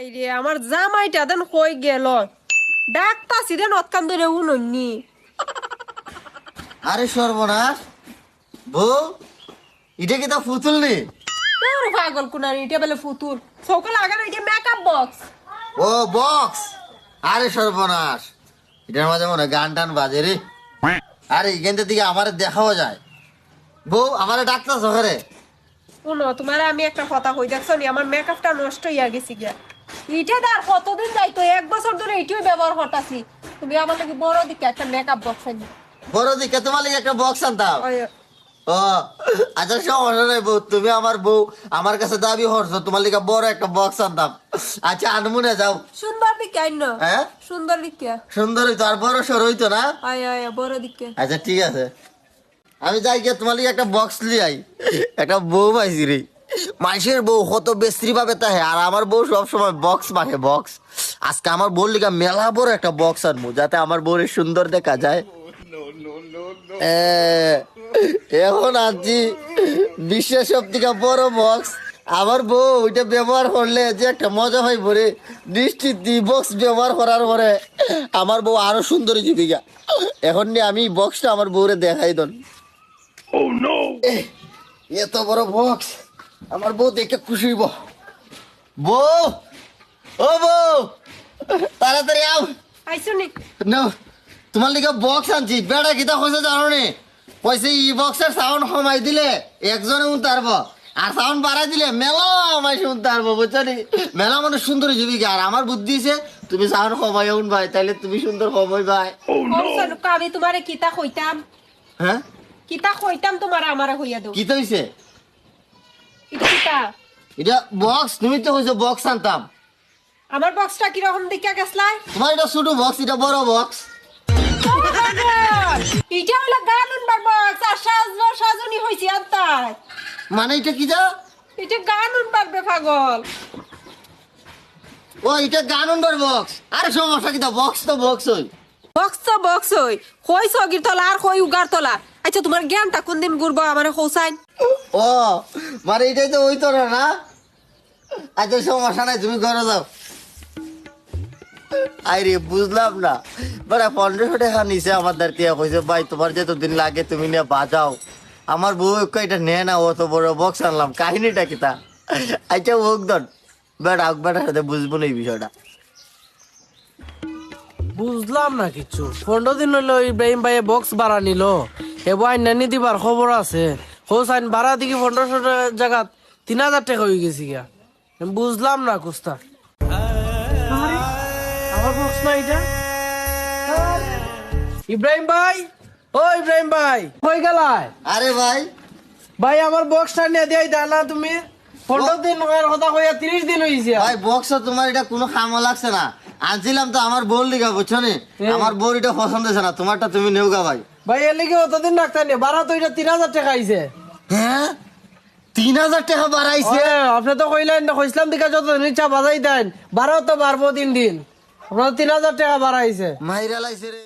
আইরে আমার জামাইটা দেন কই গেল ডাকতাছি দেন অতকান ধরে উননি আরে সর্বনাশ বউ এটা কি তা ফুতুল নি তোর পাগল কুনারি এটা বলে ফুতুল সকাল লাগানো এটা মেকআপ বক্স ও বক্স আরে সর্বনাশ এটার মাঝে মনে হয় গান টান বাজে রে আরে এখান থেকে আমার দেখাও যায় বউ আমার ডাক্তার সকারে শুনো তোমার আমি একটা কথা কই দেখছো নি আমার মেকআপটা নষ্ট হইয়া গেছি গিয়া এটা আর কতদিন যাইতো 1 বছর ধরে এটাই ব্যবহার করতাছি তুমি আমার লাগি বড় দিকে একটা মেকআপ বক্স আনি বড় দিকে তোমার লাগে একটা বক্স আনতাম ও আচ্ছা সমস্যা নাই বউ তুমি আমার বউ আমার কাছে দাবি করছো তোমার লিগে বড় একটা বক্স আনতাম আচ্ছা আনমুনে যাও সুন্দর দিকে আইন হ্যাঁ সুন্দর দিকে সুন্দর হইতো আর বড় সর হইতো না আয় আয় বড় দিকে আচ্ছা ঠিক আছে আমি যাই গিয়ে তোমার লিগে একটা বক্স লিয়ে আই একটা বউ পাইছি রে মানুষের বউ কত বেস্ত্রী ভাবে তাহে আর আমার বউ সবসময় বক্স মাখে বক্স আজকে আমার বউর লিগা মেলা বড় একটা বক্স আনবো যাতে আমার বউরে সুন্দর দেখা যায় এখন আনছি বিশ্বের সব থেকে বড় বক্স আমার বউ ওইটা ব্যবহার করলে যে একটা মজা হয় ভরে নিশ্চিত বক্স ব্যবহার করার পরে আমার বউ আরো সুন্দর জীবিকা এখন নিয়ে আমি বক্সটা আমার বউরে দেখাই দন এত বড় বক্স আমার বউ দেখে খুশি হইব বউ ও বউ তাড়াতাড়ি আও আইছো নি না তোমার লিগে বক্স আনছি বেড়া কিতা কইছে জানো নি কইছে ই বক্সের সাউন্ড কমাই দিলে একজনে উনতে পারবো আর সাউন্ড বাড়াই দিলে মেলা আমায় শুনতে পারবো বুঝছো নি মেলা মানে সুন্দর জীবিকা আর আমার বুদ্ধি আছে তুমি সাউন্ড কমাই উন ভাই তাইলে তুমি সুন্দর কমাই ভাই আমি তোমারে কিতা কইতাম হ্যাঁ কিতা কইতাম তোমার আমারে হইয়া দাও কি তো হইছে এটা কিতা এটা বক্স তুমি তো কইছো বক্স আনতাম আমার বক্সটা কি রকম দেখিয়া গেছলাই তোমার এটা ছোট বক্স এটা বড় বক্স এটা হলো গান উনবার বক্স আর সাজনি হইছি আর তাই মানে এটা কি যা এটা গান উনবার বে পাগল ও এটা গান উন্ডার বক্স আরে সমস্যা কি তা বক্স তো বক্স হই বক্স হই কই সগির তলা আর কই উগার তলা আচ্ছা তোমার জ্ঞানটা কোন দিন ঘুরবো আমারে কৌসাইন ও মানে এটাই তো হইতো না না আচ্ছা সমস্যা নাই তুমি ঘরে যাও আরে বুঝলাম না বড় 1500 টাকা নিছে আমার দাঁড় তিয়া কইছে ভাই তোমার যে তো দিন লাগে তুমি নিয়ে বাজাও আমার বউ এটা নে না অত বড় বক্স আনলাম কাহিনীটা কিতা আচ্ছা হোক দন বেড়া বেড়ার সাথে বুঝবো না এই বিষয়টা বুঝলাম না কিছু 15 দিন হইলো ইব্রাহিম ভাই বক্স ভাড়া নিল এবার নানি দিবার খবর আছে হোসাইন ভাড়া দিকে 1500 জায়গা 3000 টাকা হয়ে গেছি গা বুঝলাম না কুস্তা আমার বক্স না এটা ইব্রাহিম ভাই ও ইব্রাহিম ভাই কই গেলাই আরে ভাই ভাই আমার বক্সটা নিয়ে দেই না তুমি 15 দিন হওয়ার কথা কইয়া 30 দিন হইছে ভাই বক্স তোমার এটা কোনো কামও লাগছে না আনছিলাম তো আমার বউর লিগা বুঝছো নি আমার বউর এটা পছন্দ হয়েছে না তোমারটা তুমি নেওগা ভাই ভাই এর লিগে অতদিন রাখতেন ভাড়া তো এটা 3000 টাকা আইছে হ্যাঁ 3000 টাকা বাড়াইছে আপনি তো কইলেন না কইছিলাম দিকে যত নিচা বাজাই দেন ভাড়াও তো বাড়বো দিন আপনার 3000 টাকা বাড়াইছে মাইরা লাইছে রে